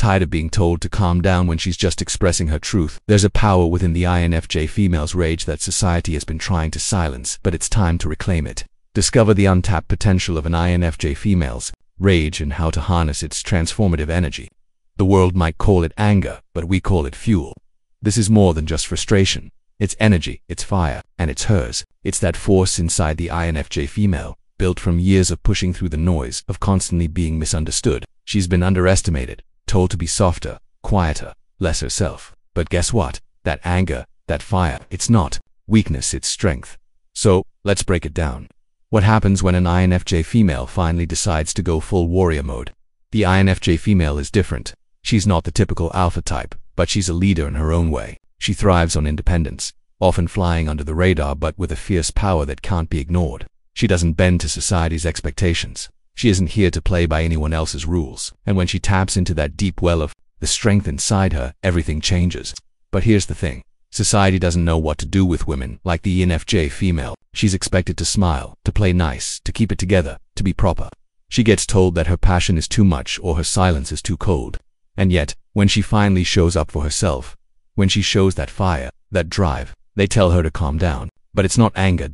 tired of being told to calm down when she's just expressing her truth. There's a power within the INFJ female's rage that society has been trying to silence, but it's time to reclaim it. Discover the untapped potential of an INFJ female's rage and how to harness its transformative energy. The world might call it anger, but we call it fuel. This is more than just frustration. It's energy, it's fire, and it's hers. It's that force inside the INFJ female, built from years of pushing through the noise, of constantly being misunderstood. She's been underestimated, told to be softer, quieter, less herself. But guess what? That anger, that fire, it's not weakness, it's strength. So, let's break it down. What happens when an INFJ female finally decides to go full warrior mode? The INFJ female is different. She's not the typical alpha type, but she's a leader in her own way. She thrives on independence, often flying under the radar but with a fierce power that can't be ignored. She doesn't bend to society's expectations. She isn't here to play by anyone else's rules. And when she taps into that deep well of the strength inside her, everything changes. But here's the thing. Society doesn't know what to do with women like the INFJ female. She's expected to smile, to play nice, to keep it together, to be proper. She gets told that her passion is too much or her silence is too cold. And yet, when she finally shows up for herself, when she shows that fire, that drive, they tell her to calm down. But it's not anger,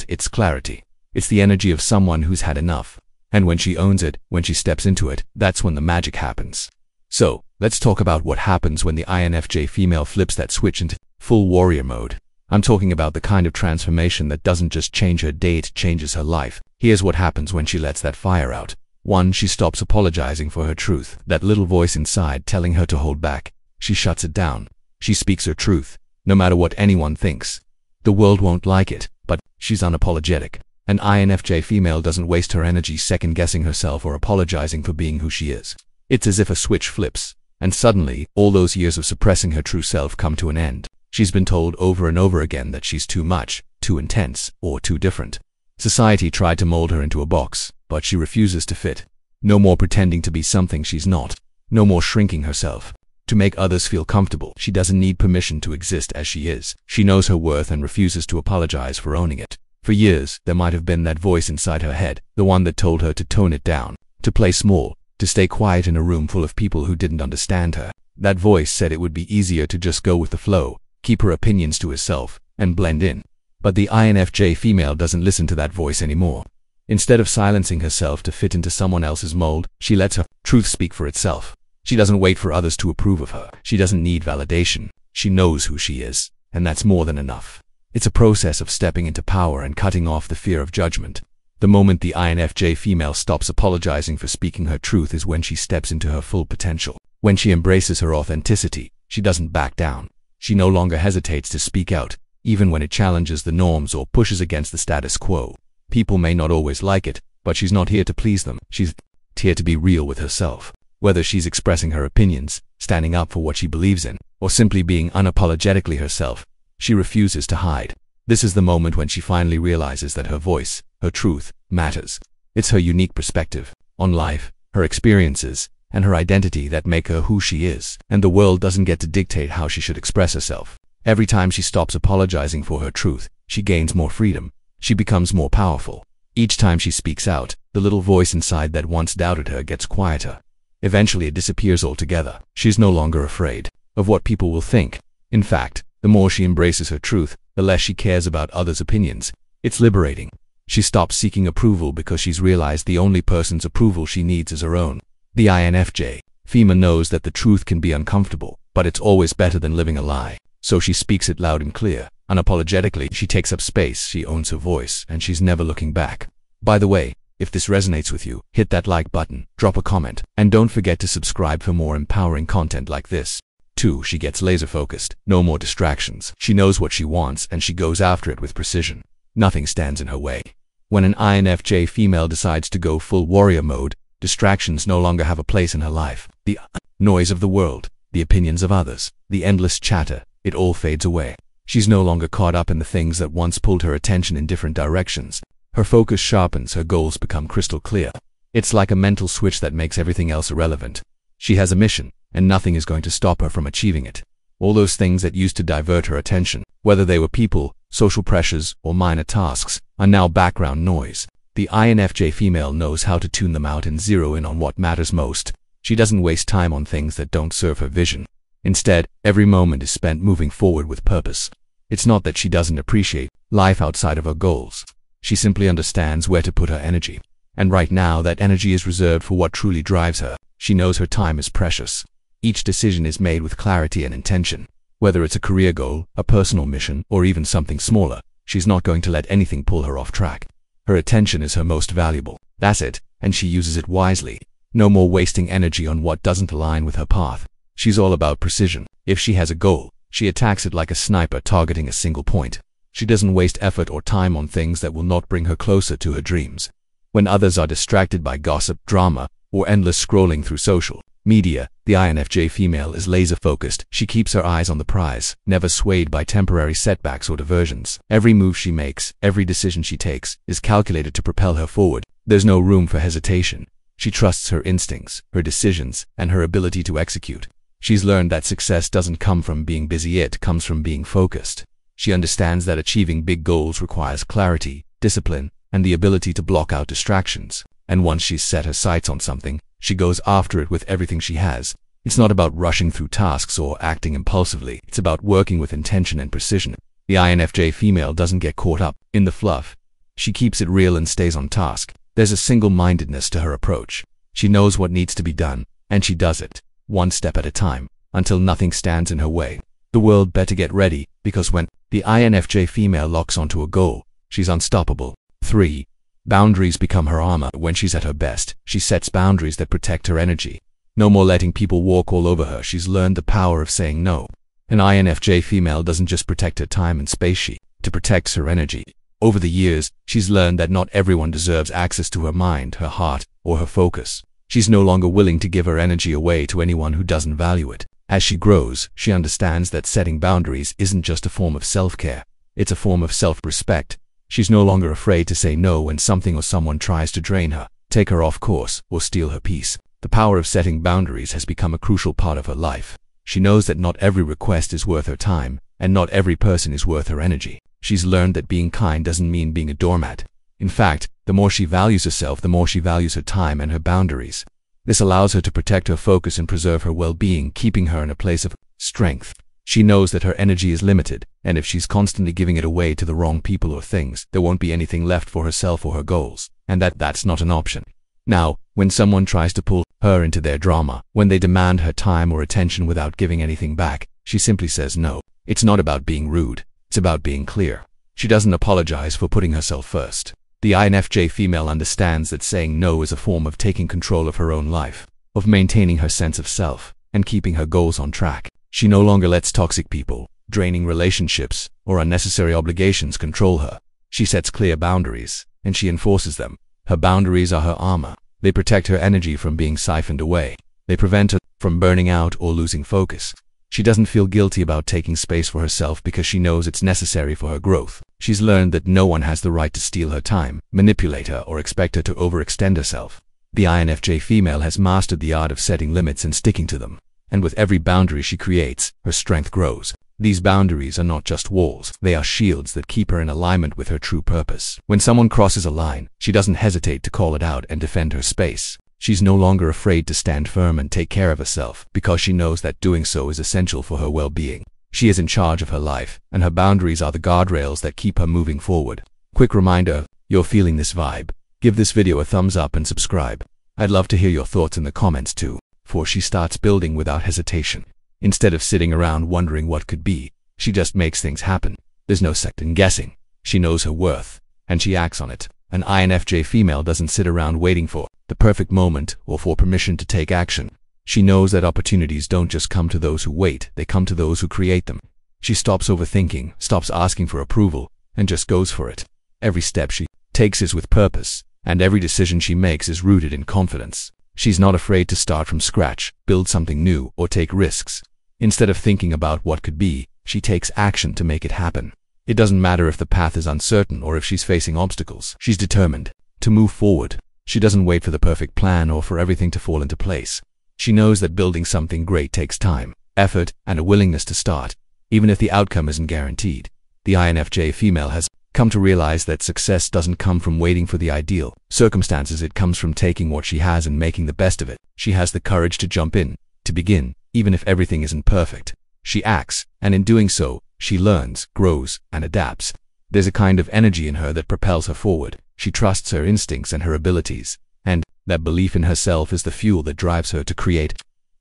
it's clarity. It's the energy of someone who's had enough. And when she owns it, when she steps into it, that's when the magic happens. So, let's talk about what happens when the INFJ female flips that switch into full warrior mode. I'm talking about the kind of transformation that doesn't just change her day, it changes her life. Here's what happens when she lets that fire out. 1. She stops apologizing for her truth. That little voice inside telling her to hold back. She shuts it down. She speaks her truth, no matter what anyone thinks. The world won't like it, but she's unapologetic. An INFJ female doesn't waste her energy second-guessing herself or apologizing for being who she is. It's as if a switch flips, and suddenly, all those years of suppressing her true self come to an end. She's been told over and over again that she's too much, too intense, or too different. Society tried to mold her into a box, but she refuses to fit. No more pretending to be something she's not. No more shrinking herself to make others feel comfortable. She doesn't need permission to exist as she is. She knows her worth and refuses to apologize for owning it. For years, there might have been that voice inside her head, the one that told her to tone it down, to play small, to stay quiet in a room full of people who didn't understand her. That voice said it would be easier to just go with the flow, keep her opinions to herself, and blend in. But the INFJ female doesn't listen to that voice anymore. Instead of silencing herself to fit into someone else's mold, she lets her truth speak for itself. She doesn't wait for others to approve of her. She doesn't need validation. She knows who she is, and that's more than enough. It's a process of stepping into power and cutting off the fear of judgment. The moment the INFJ female stops apologizing for speaking her truth is when she steps into her full potential. When she embraces her authenticity, she doesn't back down. She no longer hesitates to speak out, even when it challenges the norms or pushes against the status quo. People may not always like it, but she's not here to please them. She's here to be real with herself. Whether she's expressing her opinions, standing up for what she believes in, or simply being unapologetically herself, she refuses to hide. This is the moment when she finally realizes that her voice, her truth, matters. It's her unique perspective on life, her experiences, and her identity that make her who she is. And the world doesn't get to dictate how she should express herself. Every time she stops apologizing for her truth, she gains more freedom. She becomes more powerful. Each time she speaks out, the little voice inside that once doubted her gets quieter. Eventually it disappears altogether. She's no longer afraid of what people will think. In fact, the more she embraces her truth, the less she cares about others' opinions. It's liberating. She stops seeking approval because she's realized the only person's approval she needs is her own. The INFJ female knows that the truth can be uncomfortable, but it's always better than living a lie. So she speaks it loud and clear. Unapologetically, she takes up space, she owns her voice, and she's never looking back. By the way, if this resonates with you, hit that like button, drop a comment, and don't forget to subscribe for more empowering content like this. 2. She gets laser focused. No more distractions. She knows what she wants and she goes after it with precision. Nothing stands in her way. When an INFJ female decides to go full warrior mode, distractions no longer have a place in her life. The noise of the world, the opinions of others, the endless chatter, it all fades away. She's no longer caught up in the things that once pulled her attention in different directions. Her focus sharpens, her goals become crystal clear. It's like a mental switch that makes everything else irrelevant. She has a mission, and nothing is going to stop her from achieving it. All those things that used to divert her attention, whether they were people, social pressures, or minor tasks, are now background noise. The INFJ female knows how to tune them out and zero in on what matters most. She doesn't waste time on things that don't serve her vision. Instead, every moment is spent moving forward with purpose. It's not that she doesn't appreciate life outside of her goals. She simply understands where to put her energy. And right now, that energy is reserved for what truly drives her. She knows her time is precious. Each decision is made with clarity and intention. Whether it's a career goal, a personal mission, or even something smaller, she's not going to let anything pull her off track. Her attention is her most valuable asset, and she uses it wisely. No more wasting energy on what doesn't align with her path. She's all about precision. If she has a goal, she attacks it like a sniper targeting a single point. She doesn't waste effort or time on things that will not bring her closer to her dreams. When others are distracted by gossip, drama, or endless scrolling through social media, the INFJ female is laser-focused. She keeps her eyes on the prize, never swayed by temporary setbacks or diversions. Every move she makes, every decision she takes, is calculated to propel her forward. There's no room for hesitation. She trusts her instincts, her decisions, and her ability to execute. She's learned that success doesn't come from being busy, it comes from being focused. She understands that achieving big goals requires clarity, discipline, and the ability to block out distractions. And once she's set her sights on something, she goes after it with everything she has. It's not about rushing through tasks or acting impulsively. It's about working with intention and precision. The INFJ female doesn't get caught up in the fluff. She keeps it real and stays on task. There's a single-mindedness to her approach. She knows what needs to be done, and she does it, one step at a time, until nothing stands in her way. The world better get ready, because when the INFJ female locks onto a goal, she's unstoppable. 3. Boundaries become her armor. When she's at her best, she sets boundaries that protect her energy. No more letting people walk all over her. She's learned the power of saying no. An INFJ female doesn't just protect her time and space, she protects her energy. Over the years, she's learned that not everyone deserves access to her mind, her heart, or her focus. She's no longer willing to give her energy away to anyone who doesn't value it. As she grows, she understands that setting boundaries isn't just a form of self-care. It's a form of self-respect. She's no longer afraid to say no when something or someone tries to drain her, take her off course, or steal her peace. The power of setting boundaries has become a crucial part of her life. She knows that not every request is worth her time, and not every person is worth her energy. She's learned that being kind doesn't mean being a doormat. In fact, the more she values herself, the more she values her time and her boundaries. This allows her to protect her focus and preserve her well-being, keeping her in a place of strength. She knows that her energy is limited, and if she's constantly giving it away to the wrong people or things, there won't be anything left for herself or her goals, and that's not an option. Now, when someone tries to pull her into their drama, when they demand her time or attention without giving anything back, she simply says no. It's not about being rude, it's about being clear. She doesn't apologize for putting herself first. The INFJ female understands that saying no is a form of taking control of her own life, of maintaining her sense of self, and keeping her goals on track. She no longer lets toxic people, draining relationships, or unnecessary obligations control her. She sets clear boundaries, and she enforces them. Her boundaries are her armor. They protect her energy from being siphoned away. They prevent her from burning out or losing focus. She doesn't feel guilty about taking space for herself because she knows it's necessary for her growth. She's learned that no one has the right to steal her time, manipulate her, or expect her to overextend herself. The INFJ female has mastered the art of setting limits and sticking to them. And with every boundary she creates, her strength grows. These boundaries are not just walls, they are shields that keep her in alignment with her true purpose. When someone crosses a line, she doesn't hesitate to call it out and defend her space. She's no longer afraid to stand firm and take care of herself, because she knows that doing so is essential for her well-being. She is in charge of her life, and her boundaries are the guardrails that keep her moving forward. Quick reminder, you're feeling this vibe. Give this video a thumbs up and subscribe. I'd love to hear your thoughts in the comments too. For she starts building without hesitation. Instead of sitting around wondering what could be, she just makes things happen. There's no second guessing. She knows her worth, and she acts on it. An INFJ female doesn't sit around waiting for the perfect moment or for permission to take action. She knows that opportunities don't just come to those who wait, they come to those who create them. She stops overthinking, stops asking for approval, and just goes for it. Every step she takes is with purpose, and every decision she makes is rooted in confidence. She's not afraid to start from scratch, build something new, or take risks. Instead of thinking about what could be, she takes action to make it happen. It doesn't matter if the path is uncertain or if she's facing obstacles. She's determined to move forward. She doesn't wait for the perfect plan or for everything to fall into place. She knows that building something great takes time, effort, and a willingness to start, even if the outcome isn't guaranteed. The INFJ female has come to realize that success doesn't come from waiting for the ideal circumstances, it comes from taking what she has and making the best of it. She has the courage to jump in, to begin, even if everything isn't perfect. She acts, and in doing so, she learns, grows, and adapts. There's a kind of energy in her that propels her forward. She trusts her instincts and her abilities, and that belief in herself is the fuel that drives her to create.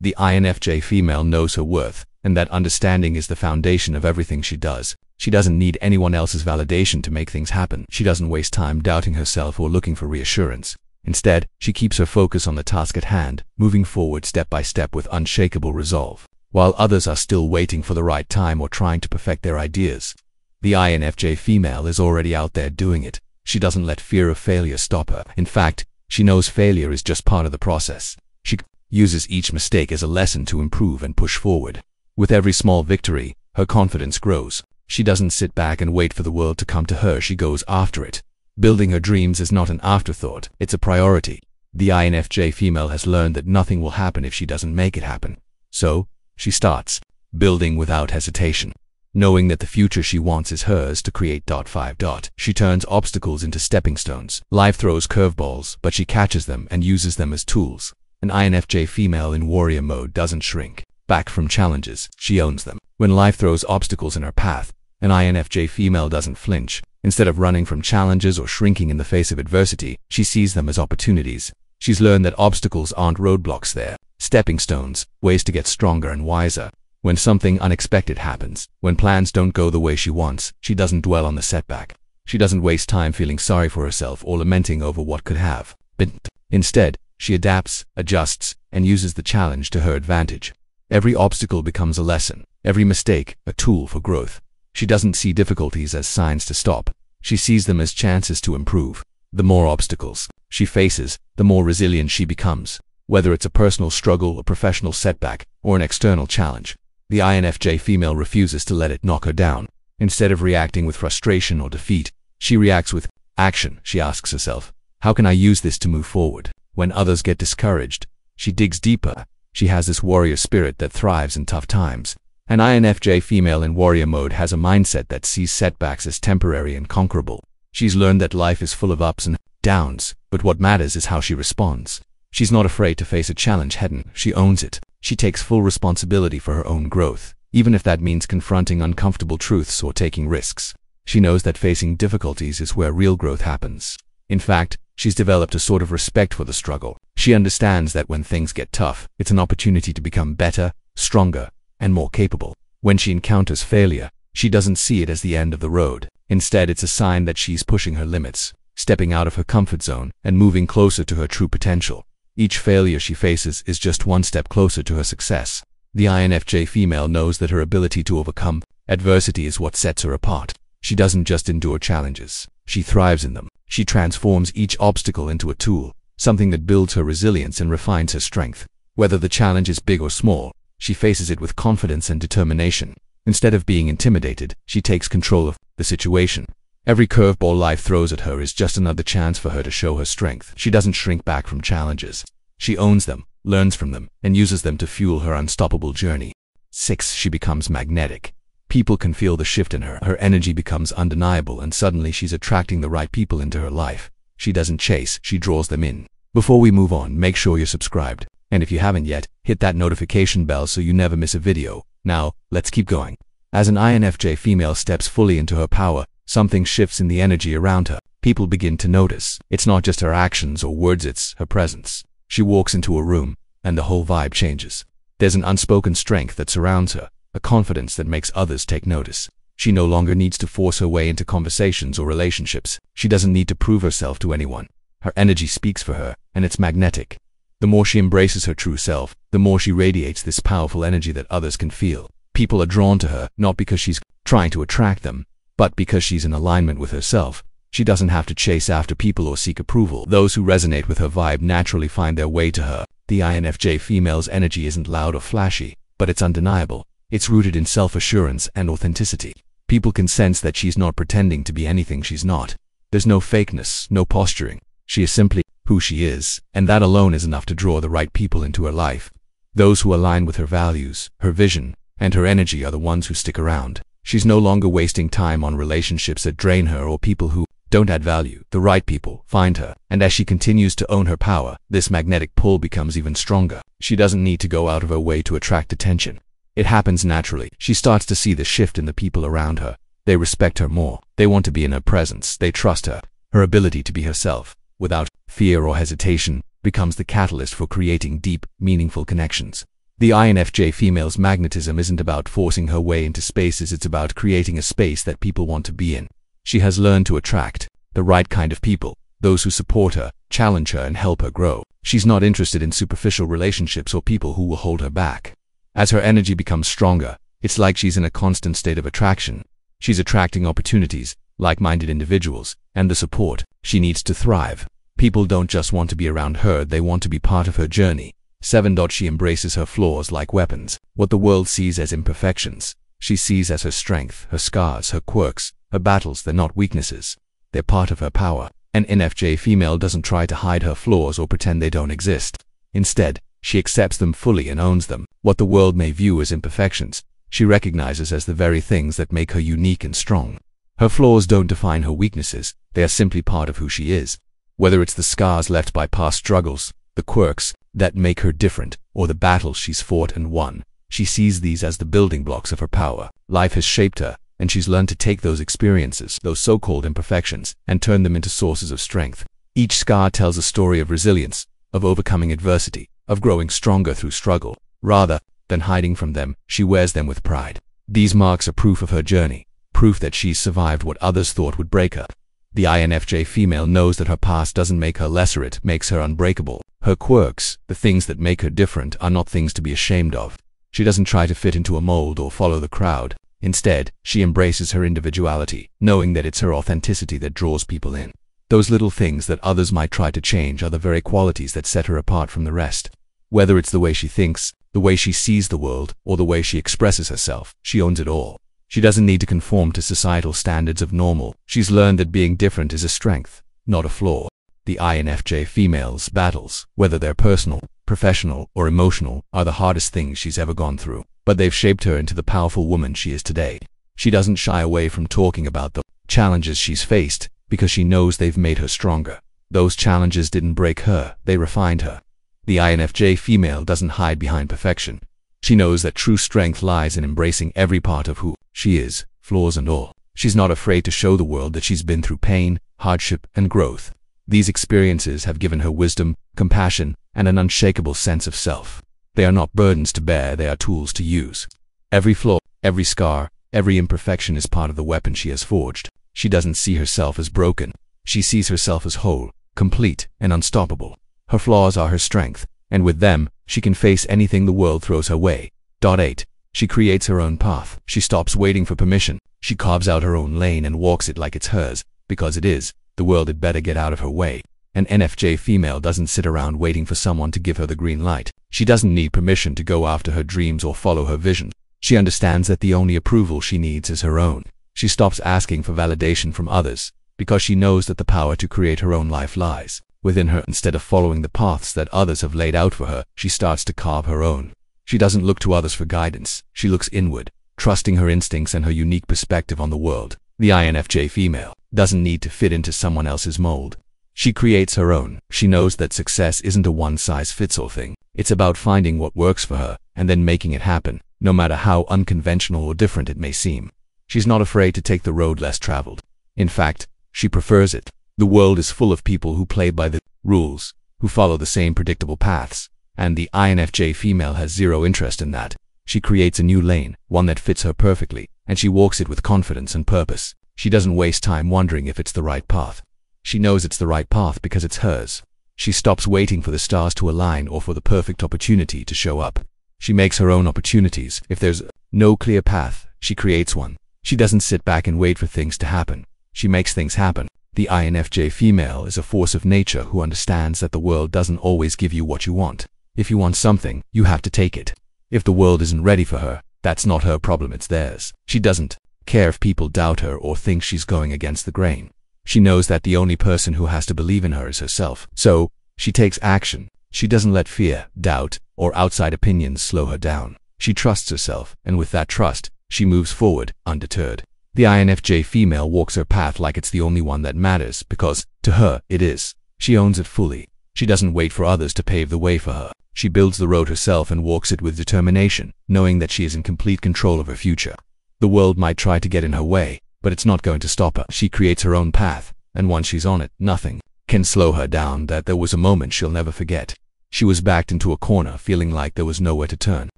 The INFJ female knows her worth, and that understanding is the foundation of everything she does. She doesn't need anyone else's validation to make things happen. She doesn't waste time doubting herself or looking for reassurance. Instead, she keeps her focus on the task at hand, moving forward step by step with unshakable resolve. While others are still waiting for the right time or trying to perfect their ideas, the INFJ female is already out there doing it. She doesn't let fear of failure stop her. In fact, she knows failure is just part of the process. She uses each mistake as a lesson to improve and push forward. With every small victory, her confidence grows. She doesn't sit back and wait for the world to come to her, she goes after it. Building her dreams is not an afterthought, it's a priority. The INFJ female has learned that nothing will happen if she doesn't make it happen. So, she starts, building without hesitation. Knowing that the future she wants is hers to create. 5. She turns obstacles into stepping stones. Life throws curveballs, but she catches them and uses them as tools. An INFJ female in warrior mode doesn't shrink back from challenges, she owns them. When life throws obstacles in her path, an INFJ female doesn't flinch. Instead of running from challenges or shrinking in the face of adversity, she sees them as opportunities. She's learned that obstacles aren't roadblocks, they're stepping stones, ways to get stronger and wiser. When something unexpected happens, when plans don't go the way she wants, she doesn't dwell on the setback. She doesn't waste time feeling sorry for herself or lamenting over what could have been. Instead, she adapts, adjusts, and uses the challenge to her advantage. Every obstacle becomes a lesson, every mistake a tool for growth. She doesn't see difficulties as signs to stop. She sees them as chances to improve. The more obstacles she faces, the more resilient she becomes. Whether it's a personal struggle, a professional setback, or an external challenge, the INFJ female refuses to let it knock her down. Instead of reacting with frustration or defeat, she reacts with action. She asks herself, how can I use this to move forward? When others get discouraged, she digs deeper. She has this warrior spirit that thrives in tough times. An INFJ female in warrior mode has a mindset that sees setbacks as temporary and conquerable. She's learned that life is full of ups and downs, but what matters is how she responds. She's not afraid to face a challenge head-on. She owns it. She takes full responsibility for her own growth, even if that means confronting uncomfortable truths or taking risks. She knows that facing difficulties is where real growth happens. In fact, she's developed a sort of respect for the struggle. She understands that when things get tough, it's an opportunity to become better, stronger, and more capable. When she encounters failure, she doesn't see it as the end of the road. Instead, it's a sign that she's pushing her limits, stepping out of her comfort zone, and moving closer to her true potential. Each failure she faces is just one step closer to her success. The INFJ female knows that her ability to overcome adversity is what sets her apart. She doesn't just endure challenges, she thrives in them. She transforms each obstacle into a tool, something that builds her resilience and refines her strength. Whether the challenge is big or small, she faces it with confidence and determination. Instead of being intimidated, she takes control of the situation. Every curveball life throws at her is just another chance for her to show her strength. She doesn't shrink back from challenges. She owns them, learns from them, and uses them to fuel her unstoppable journey. 6. She becomes magnetic. People can feel the shift in her. Her energy becomes undeniable, and suddenly she's attracting the right people into her life. She doesn't chase, she draws them in. Before we move on, make sure you're subscribed. And if you haven't yet, hit that notification bell so you never miss a video. Now, let's keep going. As an INFJ female steps fully into her power, something shifts in the energy around her. People begin to notice. It's not just her actions or words, it's her presence. She walks into a room, and the whole vibe changes. There's an unspoken strength that surrounds her, a confidence that makes others take notice. She no longer needs to force her way into conversations or relationships. She doesn't need to prove herself to anyone. Her energy speaks for her, and it's magnetic. The more she embraces her true self, the more she radiates this powerful energy that others can feel. People are drawn to her, not because she's trying to attract them, but because she's in alignment with herself. She doesn't have to chase after people or seek approval. Those who resonate with her vibe naturally find their way to her. The INFJ female's energy isn't loud or flashy, but it's undeniable. It's rooted in self-assurance and authenticity. People can sense that she's not pretending to be anything she's not. There's no fakeness, no posturing. She is simply who she is, and that alone is enough to draw the right people into her life. Those who align with her values, her vision, and her energy are the ones who stick around. She's no longer wasting time on relationships that drain her or people who don't add value. The right people find her, and as she continues to own her power, this magnetic pull becomes even stronger. She doesn't need to go out of her way to attract attention. It happens naturally. She starts to see the shift in the people around her. They respect her more. They want to be in her presence. They trust her. Her ability to be herself, without fear or hesitation, becomes the catalyst for creating deep, meaningful connections. The INFJ female's magnetism isn't about forcing her way into spaces, it's about creating a space that people want to be in. She has learned to attract the right kind of people, those who support her, challenge her, and help her grow. She's not interested in superficial relationships or people who will hold her back. As her energy becomes stronger, it's like she's in a constant state of attraction. She's attracting opportunities, like-minded individuals, and the support she needs to thrive. People don't just want to be around her, they want to be part of her journey. 7. She embraces her flaws like weapons. What the world sees as imperfections, she sees as her strength, her scars, her quirks, her battles. They're not weaknesses. They're part of her power. An INFJ female doesn't try to hide her flaws or pretend they don't exist. Instead, she accepts them fully and owns them. What the world may view as imperfections, she recognizes as the very things that make her unique and strong. Her flaws don't define her weaknesses, they are simply part of who she is. Whether it's the scars left by past struggles, the quirks that make her different, or the battles she's fought and won, she sees these as the building blocks of her power. Life has shaped her, and she's learned to take those experiences, those so-called imperfections, and turn them into sources of strength. Each scar tells a story of resilience, of overcoming adversity, of growing stronger through struggle. Rather than hiding from them, she wears them with pride. These marks are proof of her journey, proof that she's survived what others thought would break her. The INFJ female knows that her past doesn't make her lesser, it makes her unbreakable. Her quirks, the things that make her different, are not things to be ashamed of. She doesn't try to fit into a mold or follow the crowd. Instead, she embraces her individuality, knowing that it's her authenticity that draws people in. Those little things that others might try to change are the very qualities that set her apart from the rest. Whether it's the way she thinks, the way she sees the world, or the way she expresses herself, she owns it all. She doesn't need to conform to societal standards of normal. She's learned that being different is a strength, not a flaw. The INFJ female's battles, whether they're personal, professional, or emotional, are the hardest things she's ever gone through. But they've shaped her into the powerful woman she is today. She doesn't shy away from talking about the challenges she's faced, because she knows they've made her stronger. Those challenges didn't break her, they refined her. The INFJ female doesn't hide behind perfection. She knows that true strength lies in embracing every part of who she is, flaws and all. She's not afraid to show the world that she's been through pain, hardship, and growth. These experiences have given her wisdom, compassion, and an unshakable sense of self. They are not burdens to bear, they are tools to use. Every flaw, every scar, every imperfection is part of the weapon she has forged. She doesn't see herself as broken. She sees herself as whole, complete, and unstoppable. Her flaws are her strength, and with them, she can face anything the world throws her way. 8. She creates her own path. She stops waiting for permission. She carves out her own lane and walks it like it's hers, because it is. The world had better get out of her way. An INFJ female doesn't sit around waiting for someone to give her the green light. She doesn't need permission to go after her dreams or follow her vision. She understands that the only approval she needs is her own. She stops asking for validation from others, because she knows that the power to create her own life lies within her. Instead of following the paths that others have laid out for her, she starts to carve her own. She doesn't look to others for guidance. She looks inward, trusting her instincts and her unique perspective on the world. The INFJ female doesn't need to fit into someone else's mold. She creates her own. She knows that success isn't a one-size-fits-all thing. It's about finding what works for her and then making it happen, no matter how unconventional or different it may seem. She's not afraid to take the road less traveled. In fact, she prefers it. The world is full of people who play by the rules, who follow the same predictable paths, and the INFJ female has zero interest in that. She creates a new lane, one that fits her perfectly, and she walks it with confidence and purpose. She doesn't waste time wondering if it's the right path. She knows it's the right path because it's hers. She stops waiting for the stars to align or for the perfect opportunity to show up. She makes her own opportunities. If there's no clear path, she creates one. She doesn't sit back and wait for things to happen. She makes things happen. The INFJ female is a force of nature who understands that the world doesn't always give you what you want. If you want something, you have to take it. If the world isn't ready for her, that's not her problem, it's theirs. She doesn't care if people doubt her or think she's going against the grain. She knows that the only person who has to believe in her is herself. So, she takes action. She doesn't let fear, doubt, or outside opinions slow her down. She trusts herself, and with that trust, She moves forward, undeterred. The INFJ female walks her path like it's the only one that matters, because, to her, it is. She owns it fully. She doesn't wait for others to pave the way for her. She builds the road herself and walks it with determination, knowing that she is in complete control of her future. The world might try to get in her way, but it's not going to stop her. She creates her own path, and once she's on it, nothing can slow her down. That there was a moment she'll never forget. She was backed into a corner, feeling like there was nowhere to turn.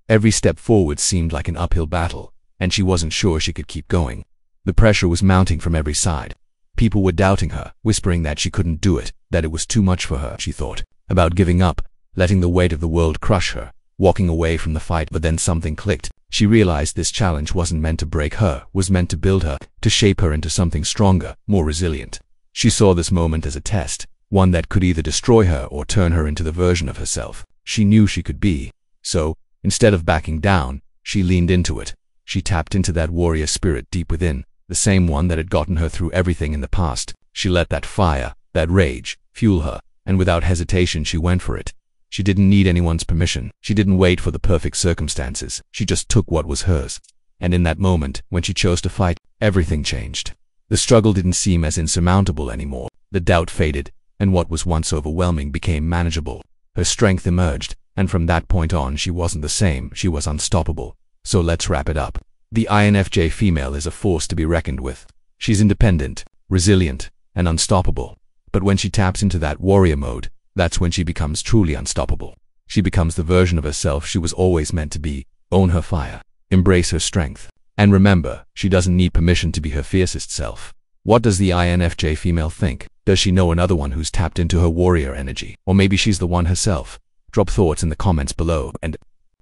Every step forward seemed like an uphill battle, and she wasn't sure she could keep going. The pressure was mounting from every side. People were doubting her, whispering that she couldn't do it, that it was too much for her. She thought about giving up, letting the weight of the world crush her, walking away from the fight. But then something clicked. She realized this challenge wasn't meant to break her, was meant to build her, to shape her into something stronger, more resilient. She saw this moment as a test, one that could either destroy her or turn her into the version of herself she knew she could be. So, instead of backing down, she leaned into it. She tapped into that warrior spirit deep within, the same one that had gotten her through everything in the past. She let that fire, that rage, fuel her, and without hesitation she went for it. She didn't need anyone's permission. She didn't wait for the perfect circumstances. She just took what was hers. And in that moment, when she chose to fight, everything changed. The struggle didn't seem as insurmountable anymore. The doubt faded, and what was once overwhelming became manageable. Her strength emerged, and from that point on she wasn't the same. She was unstoppable. So let's wrap it up. The INFJ female is a force to be reckoned with. She's independent, resilient, and unstoppable. But when she taps into that warrior mode, that's when she becomes truly unstoppable. She becomes the version of herself she was always meant to be. Own her fire. Embrace her strength. And remember, she doesn't need permission to be her fiercest self. What does the INFJ female think? Does she know another one who's tapped into her warrior energy? Or maybe she's the one herself? Drop thoughts in the comments below. And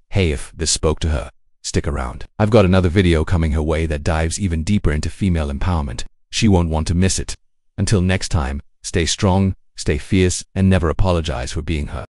hey, if this spoke to her, stick around. I've got another video coming her way that dives even deeper into female empowerment. She won't want to miss it. Until next time, stay strong, stay fierce, and never apologize for being her.